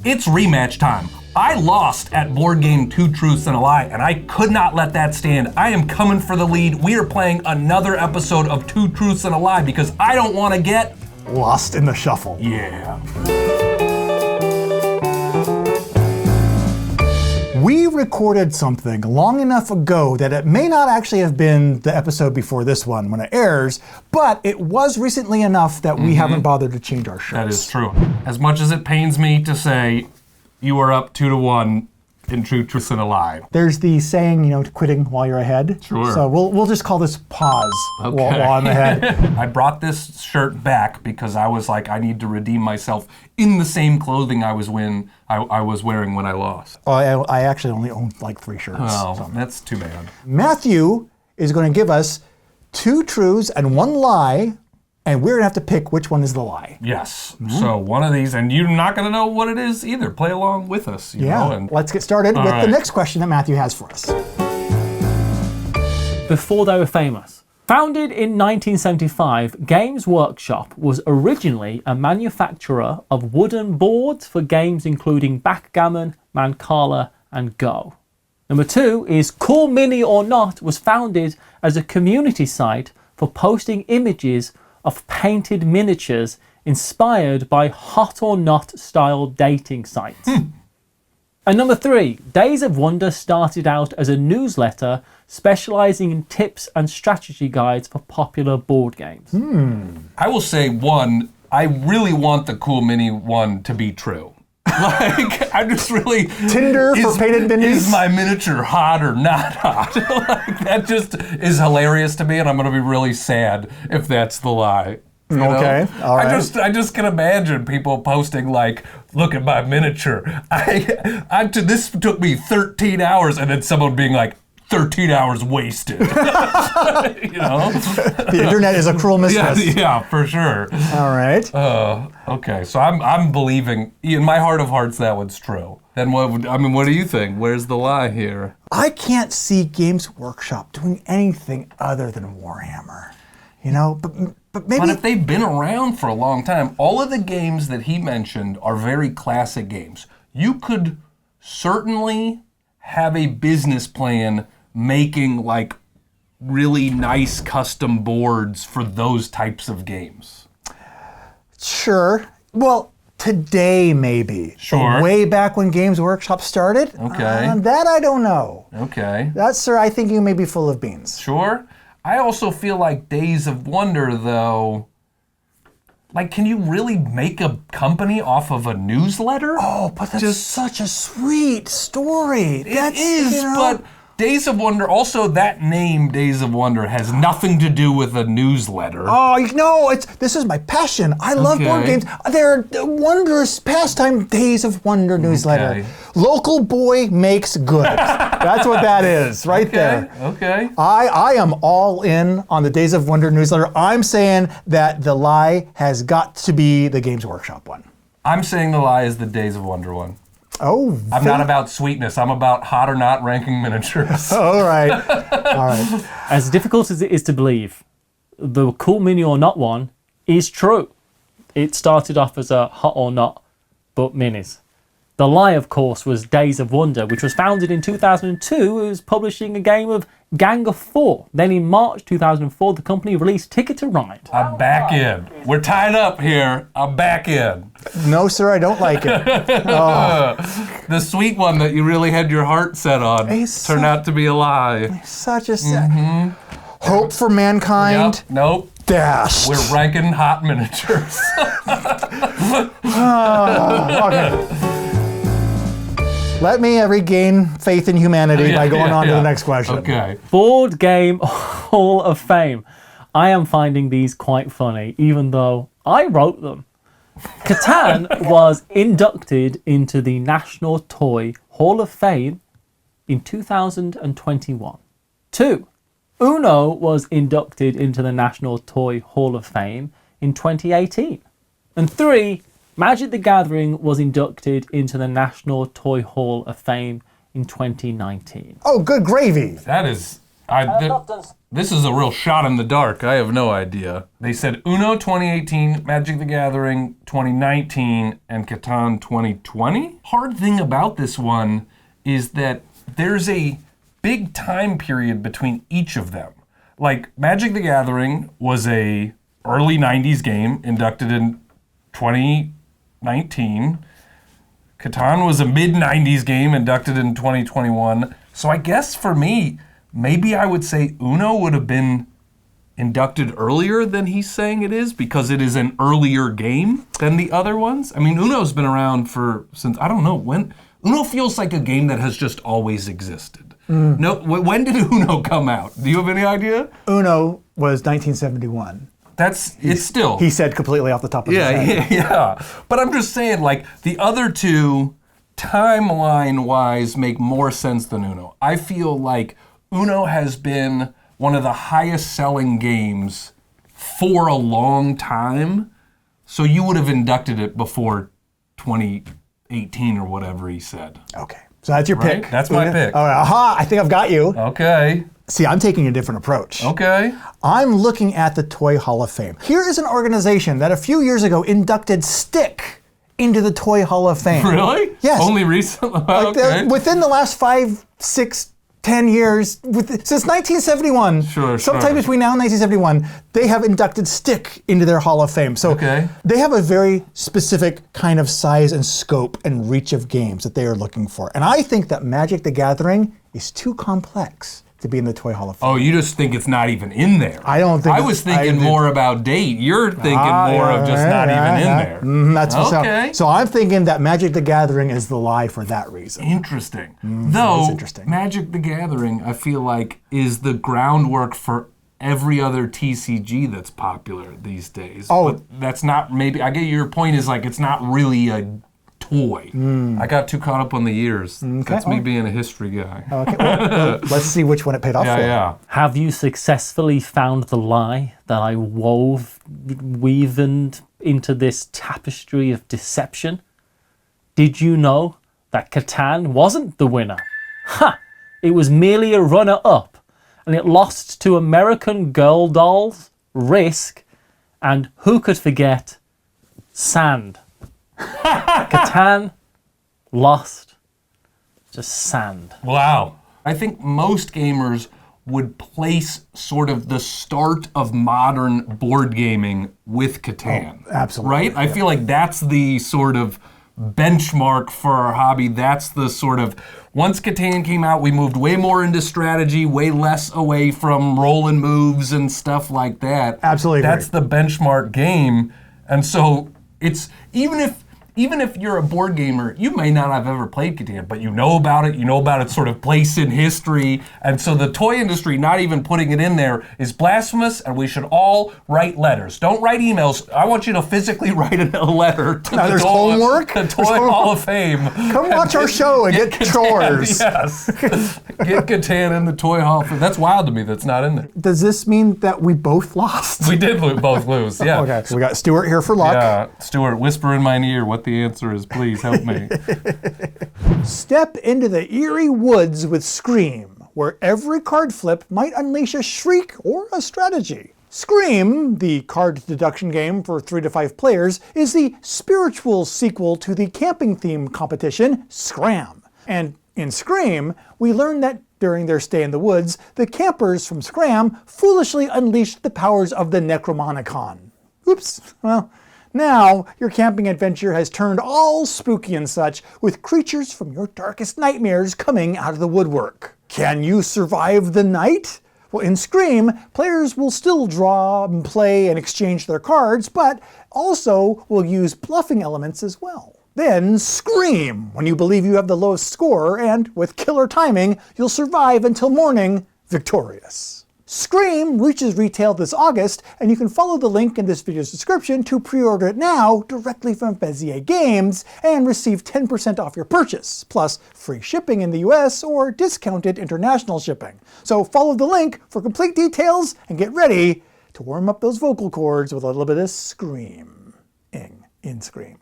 It's rematch time. I lost at board game Two Truths and a Lie, and I could not let that stand. I am coming for the lead. We are playing another episode of Two Truths and a Lie because I don't want to get lost in the shuffle. Yeah. We recorded something long enough ago that it may not actually have been the episode before this one when it airs, but it was recently enough that we haven't bothered to change our shirts. That is true. As much as it pains me to say, you are up 2-1 in Two Truths and a Lie. There's the saying, quitting while you're ahead. Sure. So we'll just call this pause while I'm ahead. I brought this shirt back because I was like, I need to redeem myself in the same clothing I was wearing when I lost. Oh, I actually only own like 3 shirts. Oh, so. That's too bad. Matthew is going to give us 2 truths and 1 lie, and we're going to have to pick which one is the lie. Yes. Mm-hmm. So one of these, and you're not going to know what it is either. Play along with us. You know, and let's get started with the next question that Matthew has for us. Before they were famous. Founded in 1975, Games Workshop was originally a manufacturer of wooden boards for games including backgammon, Mancala, and Go. Number 2 is Cool Mini or Not was founded as a community site for posting images of painted miniatures inspired by Hot or Not style dating sites. And number 3, Days of Wonder started out as a newsletter specializing in tips and strategy guides for popular board games. I will say, 1, I really want the Cool Mini one to be true. Like, I'm just really... Tinder for painted minis? Is my miniature hot or not hot? Like, that just is hilarious to me, and I'm going to be really sad if that's the lie. Okay, all right. I just can imagine people posting like, look at my miniature. This took me 13 hours, and then someone being like, 13 hours wasted. The internet is a cruel mistress. Yeah, for sure. All right. Okay, so I'm believing, in my heart of hearts, that one's true. Then what do you think? Where's the lie here? I can't see Games Workshop doing anything other than Warhammer. But maybe... But if they've been around for a long time, all of the games that he mentioned are very classic games. You could certainly have a business plan making like really nice custom boards for those types of games. Sure. Well, today maybe. Sure. Way back when Games Workshop started? Okay. That I don't know. Okay. That, sir, I think you may be full of beans. Sure. I also feel like Days of Wonder, though, like, can you really make a company off of a newsletter? Oh, but that's just such a sweet story. It is, but Days of Wonder, also that name, Days of Wonder, has nothing to do with a newsletter. Oh, no, this is my passion. I love board games. They're a wondrous pastime, Days of Wonder newsletter. Okay. Local boy makes good. That's what that is, right there. Okay. I am all in on the Days of Wonder newsletter. I'm saying that the lie has got to be the Games Workshop one. I'm saying the lie is the Days of Wonder one. Oh, I'm not about sweetness. I'm about hot or not ranking miniatures. All right. All right. As difficult as it is to believe, the Cool Mini or Not one is true. It started off as a Hot or Not, but minis. The lie, of course, was Days of Wonder, which was founded in 2002. It was publishing a game of Gang of Four. Then in March 2004, the company released Ticket to Ride. I'm back in. We're tied up here. I'm back in. No, sir, I don't like it. Oh. The sweet one that you really had your heart set on turned out to be a lie. Such a sad... Hope for mankind. Yep. Nope. Dashed. We're ranking hot miniatures. Okay. Let me regain faith in humanity by going on to the next question. Okay. Board Game Hall of Fame. I am finding these quite funny, even though I wrote them. Catan was inducted into the National Toy Hall of Fame in 2021. 2. Uno was inducted into the National Toy Hall of Fame in 2018. And 3. Magic the Gathering was inducted into the National Toy Hall of Fame in 2019. Oh, good gravy. That is This is a real shot in the dark. I have no idea. They said Uno 2018, Magic the Gathering 2019, and Catan 2020. Hard thing about this one is that there's a big time period between each of them. Like Magic the Gathering was a early 90s game inducted in 2019. Catan was a mid-90s game inducted in 2021. So I guess for me, maybe I would say Uno would have been inducted earlier than he's saying it is because it is an earlier game than the other ones. I mean, Uno's been around since, I don't know, when. Uno feels like a game that has just always existed. No, when did Uno come out? Do you have any idea? Uno was 1971. It's still. He said completely off the top of his head. Yeah. But I'm just saying, like, the other two, timeline-wise, make more sense than Uno. I feel like Uno has been one of the highest-selling games for a long time, so you would have inducted it before 2018 or whatever he said. Okay. So that's your pick. That's my pick. All right. Aha, I think I've got you. Okay. See, I'm taking a different approach. Okay. I'm looking at the Toy Hall of Fame. Here is an organization that a few years ago inducted Stick into the Toy Hall of Fame. Really? Yes. Only recently? Like Okay. within the last 5, 6, 10 years, since 1971, sometime between now and 1971, they have inducted Stick into their Hall of Fame. So they have a very specific kind of size and scope and reach of games that they are looking for. And I think that Magic the Gathering is too complex to be in the Toy Hall of Fame. Oh, you just think it's not even in there. I don't think I was thinking more about date. You're thinking more of just not even in there. That's okay. So I'm thinking that Magic the Gathering is the lie for that reason. Interesting. Though, interesting. Magic the Gathering, I feel like, is the groundwork for every other TCG that's popular these days. Oh. But that's not, maybe, I get your point is like, it's not really a toy. I got too caught up on the years. That's me being a history guy. Okay, well, let's see which one it paid off for. Yeah. Have you successfully found the lie that I weaved into this tapestry of deception? Did you know that Catan wasn't the winner? Ha! It was merely a runner-up, and it lost to American Girl dolls, Risk, and who could forget, Sand. Catan lost to Sand. Wow. I think most gamers would place sort of the start of modern board gaming with Catan. Absolutely. Right? I feel like that's the sort of benchmark for our hobby. That's the sort of, once Catan came out, we moved way more into strategy, way less away from rolling moves and stuff like that. Absolutely. That's the benchmark game. And so it's, even if you're a board gamer, you may not have ever played Catan, but you know about its sort of place in history, and so the toy industry not even putting it in there is blasphemous, and we should all write letters. Don't write emails. I want you to physically write a letter to the Toy Hall of Fame. Come watch our show and get chores. Yes. Get Catan in the Toy Hall of Fame. That's wild to me that's not in there. Does this mean that we both lost? We did both lose, yeah. Okay, so we got Stuart here for luck. Yeah, Stuart, whisper in my ear what the answer is, please help me. Step into the eerie woods with Scream, where every card flip might unleash a shriek or a strategy. Scream, the card deduction game for 3 to 5 players, is the spiritual sequel to the camping theme competition, Scram. And in Scream, we learn that during their stay in the woods, the campers from Scram foolishly unleashed the powers of the Necromonicon. Oops, well, now your camping adventure has turned all spooky and such, with creatures from your darkest nightmares coming out of the woodwork. Can you survive the night? Well, in Scream, players will still draw and play and exchange their cards, but also will use bluffing elements as well. Then scream when you believe you have the lowest score, and with killer timing, you'll survive until morning victorious. Scream reaches retail this August, and you can follow the link in this video's description to pre-order it now directly from Bezier Games and receive 10% off your purchase, plus free shipping in the US or discounted international shipping. So follow the link for complete details and get ready to warm up those vocal cords with a little bit of screaming in Scream.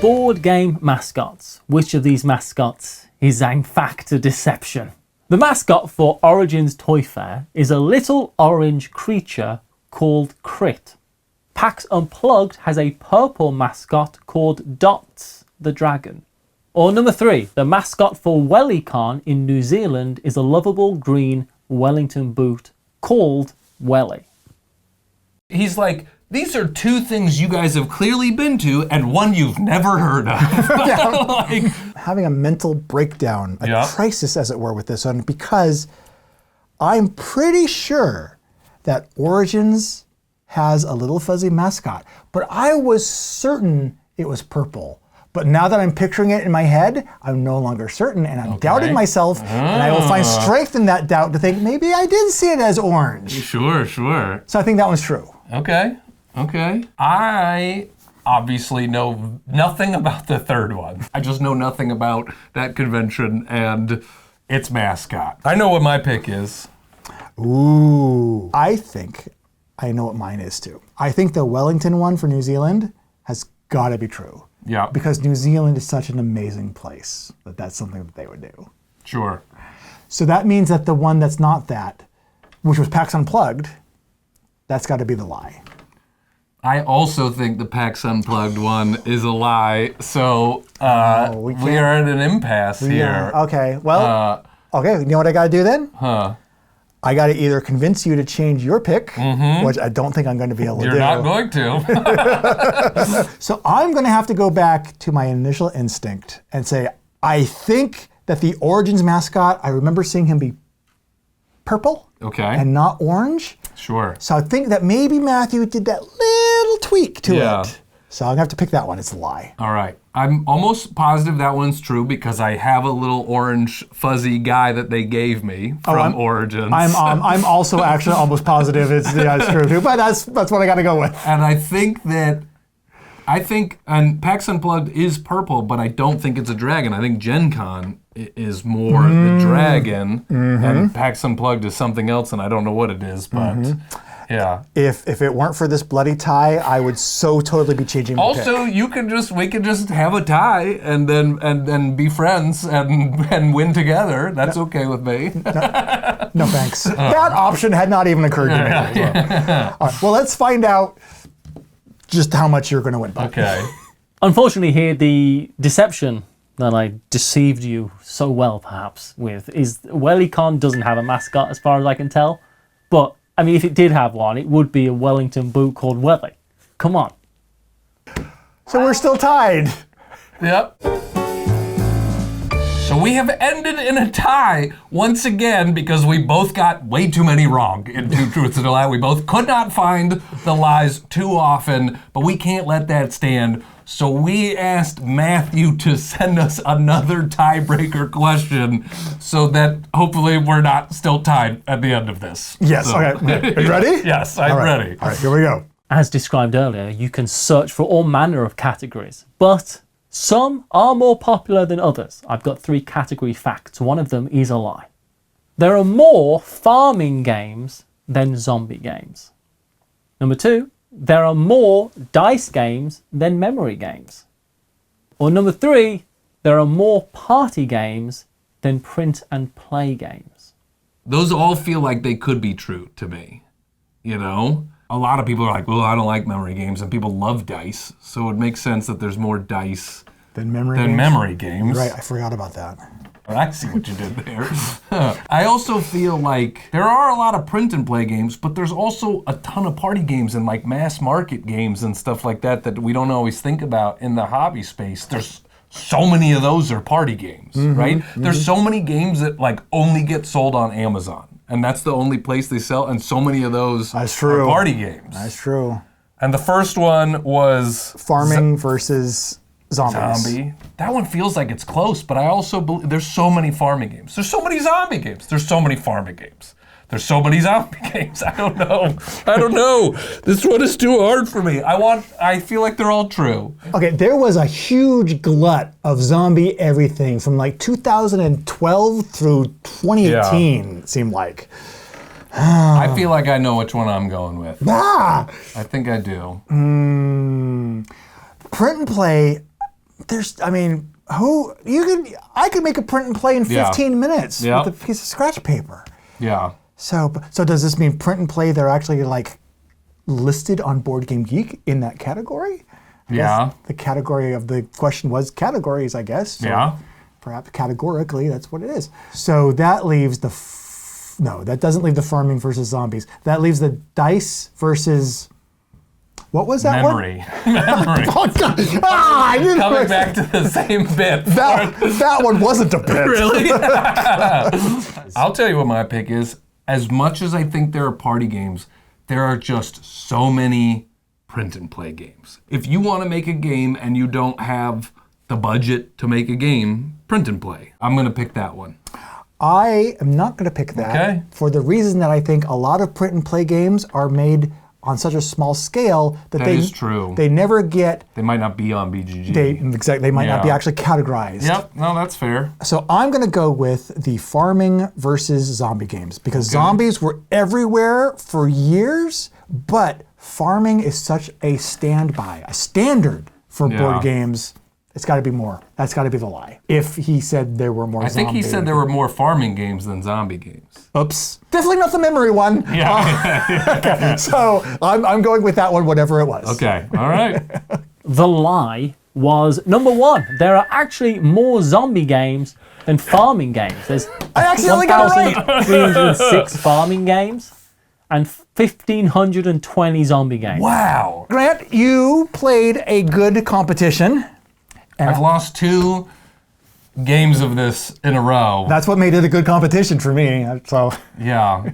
Board game mascots. Which of these mascots is in fact a deception? The mascot for Origins Toy Fair is a little orange creature called Crit. PAX Unplugged has a purple mascot called Dots the Dragon. Or number 3, the mascot for WellyCon in New Zealand is a lovable green Wellington boot called Welly. He's like, these are 2 things you guys have clearly been to and one you've never heard of. Like, Having a mental breakdown, a crisis as it were with this one, because I'm pretty sure that Origins has a little fuzzy mascot, but I was certain it was purple. But now that I'm picturing it in my head, I'm no longer certain, and I'm doubting myself, and I will find strength in that doubt to think maybe I did see it as orange. Sure. So I think that one's true. Okay. I obviously know nothing about the third one. I just know nothing about that convention and its mascot. I know what my pick is. Ooh. I think I know what mine is too. I think the Wellington one for New Zealand has got to be true. Yeah. Because New Zealand is such an amazing place that that's something that they would do. Sure. So that means that the one that's not that, which was PAX Unplugged, that's got to be the lie. I also think the PAX Unplugged one is a lie, so we are at an impasse here. Okay, well, okay, you know what I got to do then? I got to either convince you to change your pick, which I don't think I'm going to be able to do. You're not going to. So I'm going to have to go back to my initial instinct and say, I think that the Origins mascot, I remember seeing him be purple and not orange. Sure. So I think that maybe Matthew did that little tweak to it. So I'm going to have to pick that one. It's a lie. All right. I'm almost positive that one's true because I have a little orange fuzzy guy that they gave me from Origins. I'm also actually almost positive it's true too, but that's what I got to go with. And I think and PAX Unplugged is purple, but I don't think it's a dragon. I think Gen Con is more the dragon, and PAX Unplugged is something else, and I don't know what it is, but yeah. If it weren't for this bloody tie, I would so totally be changing my pick. Also, we could just have a tie and then be friends and win together. That's okay with me. No thanks. That option had not even occurred to me. All right, well, let's find out just how much you're going to win by. Okay. Unfortunately here, the deception that I deceived you so well, perhaps, with is WellyCon doesn't have a mascot as far as I can tell. But, I mean, if it did have one, it would be a Wellington boot called Welly. Come on. So we're still tied. Yep. So we have ended in a tie once again because we both got way too many wrong in Two Truths and a Lie. We both could not find the lies too often, but we can't let that stand. So we asked Matthew to send us another tiebreaker question so that hopefully we're not still tied at the end of this. Yes, So. okay. Are you ready? Yes, I'm ready. All right, here we go. As described earlier, you can search for all manner of categories, but some are more popular than others. I've got 3 category facts. One of them is a lie. There are more farming games than zombie games. Number 2, there are more dice games than memory games. Or number 3, there are more party games than print and play games. Those all feel like they could be true to me, you know? A lot of people are like, well, I don't like memory games, and people love dice, so it makes sense that there's more dice than memory games. Right, I forgot about that. I see what you did there. I also feel like there are a lot of print and play games, but there's also a ton of party games and like mass market games and stuff like that that we don't always think about in the hobby space. There's so many of those are party games, right? There's so many games that like only get sold on Amazon. And that's the only place they sell, and so many of those are party games. That's true. And the first one was farming versus zombies. Zombie. That one feels like it's close, but I also believe there's so many farming games. There's so many zombie games. There's so many farming games. There's so many zombie games. I don't know. This one is too hard for me. I feel like they're all true. Okay, there was a huge glut of zombie everything from like 2012 through 2018, it seemed like. I feel like I know which one I'm going with. I think I do. Print and play, I could make a print and play in 15 minutes Yep. with a piece of scratch paper. Yeah. So does this mean print and play? They're actually like listed on Board Game Geek in that category? I guess the category of the question was categories, I guess. So Yeah. Perhaps categorically, that's what it is. So that leaves no, that doesn't leave the farming versus zombies. That leaves the dice versus. What was that Memory. one? Memory. Oh, God. I didn't Coming back to the same bit. that one wasn't a bit. Really? I'll tell you what my pick is. As much as I think there are party games, there are just so many print and play games. If you want to make a game and you don't have the budget to make a game, print and play. I'm going to pick that one. I am not going to pick that for the reason that I think a lot of print and play games are made on such a small scale that is true. They never get. They might not be on BGG. They might not be actually categorized. Yep, no, that's fair. So I'm going to go with the farming versus zombie games because zombies were everywhere for years, but farming is such a standard for board games. It's got to be more. That's got to be the lie. If he said there were more I think zombie he said there were more farming games than zombie games. Oops. Definitely not the memory one. Yeah. So I'm going with that one, whatever it was. Okay, all right. The lie was number 1. There are actually more zombie games than farming games. There's I accidentally got it right. 306 farming games and 1,520 zombie games. Wow. Grant, you played a good competition. I've lost 2 games of this in a row. That's what made it a good competition for me. So, Yeah.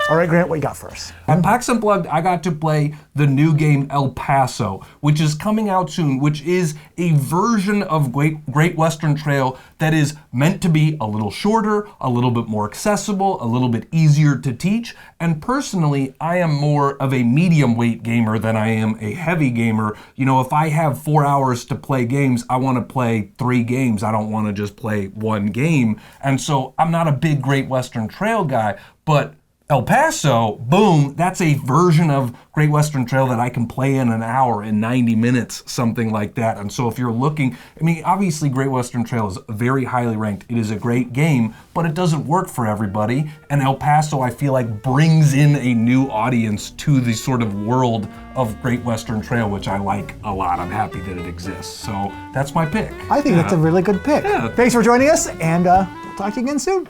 all right, Grant, what you got first? At PAX Unplugged, I got to play the new game El Paso, which is coming out soon, which is a version of Great Western Trail that is meant to be a little shorter, a little bit more accessible, a little bit easier to teach. And personally, I am more of a medium weight gamer than I am a heavy gamer. You know, if I have 4 hours to play games, I want to play 3 games. I don't want to just play 1 game. And so I'm not a big Great Western Trail guy, but El Paso, boom, that's a version of Great Western Trail that I can play in an hour, in 90 minutes, something like that. And so if you're looking, I mean, obviously Great Western Trail is very highly ranked. It is a great game, but it doesn't work for everybody. And El Paso, I feel like, brings in a new audience to the sort of world of Great Western Trail, which I like a lot. I'm happy that it exists. So that's my pick. I think that's a really good pick. Yeah. Thanks for joining us, and we'll talk to you again soon.